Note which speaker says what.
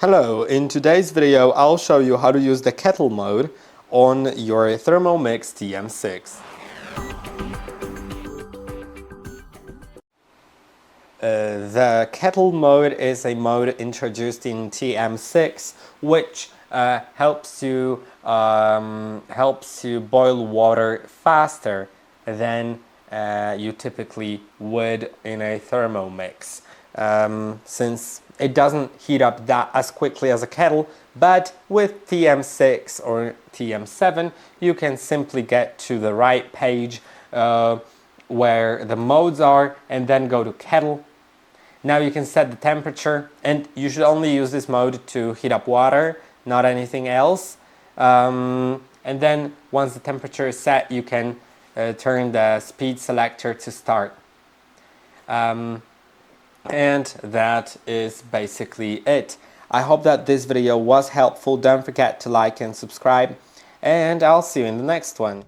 Speaker 1: Hello, in today's video I'll show you how to use the kettle mode on your Thermomix TM6. The kettle mode is a mode introduced in TM6 which helps you boil water faster than you typically would in a Thermomix. Since it doesn't heat up that as quickly as a kettle, but with TM6 or TM7 you can simply get to the right page where the modes are and then go to kettle. Now you can set the temperature, and you should only use this mode to heat up water, not anything else. And then once the temperature is set, you can turn the speed selector to start. And that is basically it. I hope that this video was helpful. Don't forget to like and subscribe, and I'll see you in the next one.